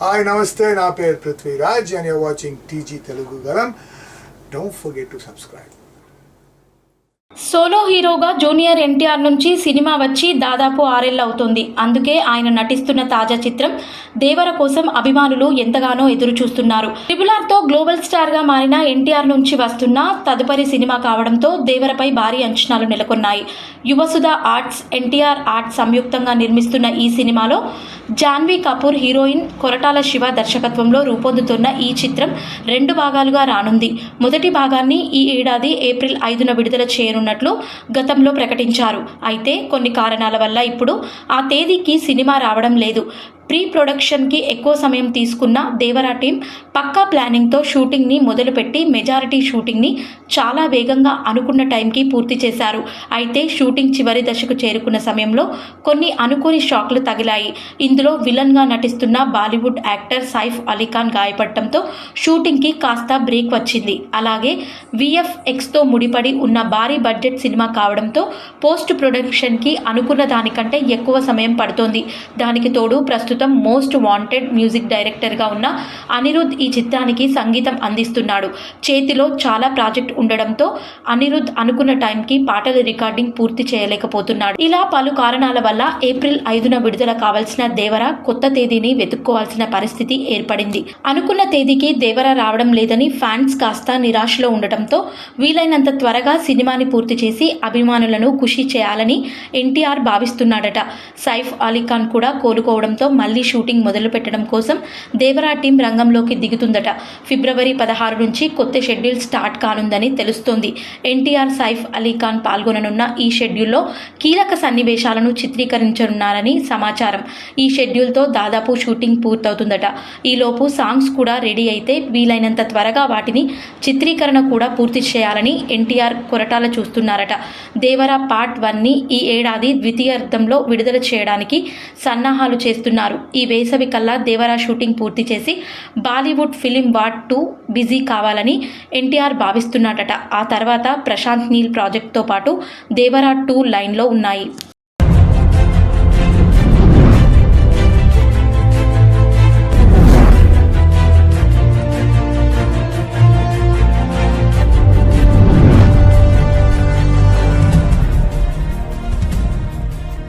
Hi, namaste. Na per Prithviraj and you're watching TG Telugu Galam. Don't forget to subscribe. Solo హీరోగా junior NTR నుంచి cinema వచ్చి దాదాపు 6 ఏళ్లు అవుతోంది. అందుకే ఆయన నటిస్తున్న తాజా చిత్రం దేవర కోసం అభిమానులు ఎంతగానో ఎదురు చూస్తున్నారు. ట్రిపుల్ ఆర్ తో గ్లోబల్ స్టార్ గా మారిన ఎన్టీఆర్ నుంచి వస్తున్న తదుపరి సినిమా కావడంతో దేవరపై భారీ అంచనాలు నెలకొన్నాయి. యువసుధ ఆర్ట్స్, ఎన్టీఆర్ ఆర్ట్స్ సంయుక్తంగా నిర్మిస్తున్న ఈ సినిమాలో జాన్వీ కపూర్ హీరోయిన్, కొరటాల శివ దర్శకత్వంలో రూపొందుతున్న ఈ చిత్రం 2 భాగాలుగా రానుంది. మొదటి భాగాన్ని ఈ ఏడాది ఏప్రిల్ 5న విడుదల చేయనున్నట్లు గతంలో ప్రకటించారు. అయితే కొన్ని కారణాల వల్ల ఇప్పుడు ఆ తేదీకి సినిమా రావడం లేదు. ప్రీ ప్రొడక్షన్కి ఎక్కువ సమయం తీసుకున్న దేవరా టీం పక్కా ప్లానింగ్తో షూటింగ్ని మొదలుపెట్టి మెజారిటీ షూటింగ్ని చాలా వేగంగా అనుకున్న టైంకి పూర్తి చేశారు. అయితే షూటింగ్ చివరి దశకు చేరుకున్న సమయంలో కొన్ని అనుకోని షాక్లు తగిలాయి. ఇందులో విలన్గా నటిస్తున్న బాలీవుడ్ యాక్టర్ సైఫ్ అలీఖాన్ గాయపడటంతో షూటింగ్కి కాస్త బ్రేక్ వచ్చింది. అలాగే VFXతో ముడిపడి ఉన్న భారీ బడ్జెట్ సినిమా కావడంతో పోస్ట్ ప్రొడక్షన్కి అనుకున్న దానికంటే ఎక్కువ సమయం పడుతోంది. దానికి తోడు ప్రస్తుతం మోస్ట్ వాంటెడ్ మ్యూజిక్ డైరెక్టర్గా ఉన్న అనిరుద్ ఈ చిత్రానికి సంగీతం అందిస్తున్నాడు. చేతిలో చాలా ప్రాజెక్ట్ ఉండడంతో అనిరుద్ అనుకున్న టైంకి పాటల రికార్డింగ్ పూర్తి చేయలేకపోతున్నాడు. ఇలా పలు కారణాల వల్ల ఏప్రిల్ 5న విడుదల కావాల్సిన దేవర కొత్త తేదీని వెతుక్కోవాల్సిన పరిస్థితి ఏర్పడింది. అనుకున్న తేదీకి దేవర రావడం లేదని ఫ్యాన్స్ కాస్త నిరాశలో ఉండటంతో వీలైనంత త్వరగా సినిమాని పూర్తి చేసి అభిమానులను ఖుషి చేయాలని ఎన్టీఆర్ భావిస్తున్నాడట. సైఫ్ అలీఖాన్ కూడా కోలుకోవడంతో మళ్లీ షూటింగ్ మొదలు పెట్టడం కోసం దేవరా టీం రంగంలోకి దిగుతుందట. ఫిబ్రవరి 16 నుంచి కొత్త షెడ్యూల్ స్టార్ట్ కానుందని తెలుస్తోంది. ఎన్టీఆర్, సైఫ్ అలీఖాన్ పాల్గొననున్న ఈ షెడ్యూల్లో కీలక సన్నివేశాలను చిత్రీకరించనున్నారని సమాచారం. ఈ షెడ్యూల్తో దాదాపు షూటింగ్ పూర్తవుతుందట. ఈలోపు సాంగ్స్ కూడా రెడీ అయితే వీలైనంత త్వరగా వాటిని చిత్రీకరణ కూడా పూర్తి చేయాలని ఎన్టీఆర్, కొరటాల చూస్తున్నారట. దేవర పార్ట్ 1ని ఈ ఏడాది ద్వితీయార్థంలో విడుదల చేయడానికి సన్నాహాలు చేస్తున్నారు. ఈ వేసవి కల్లా దేవరా షూటింగ్ పూర్తి చేసి బాలీవుడ్ ఫిలిం వార్ 2 బిజీ కావాలని ఎన్టీఆర్ భావిస్తున్నాడట. ఆ తర్వాత ప్రశాంత్ నీల్ ప్రాజెక్ట్తో పాటు దేవరా 2 లైన్లో ఉన్నాయి.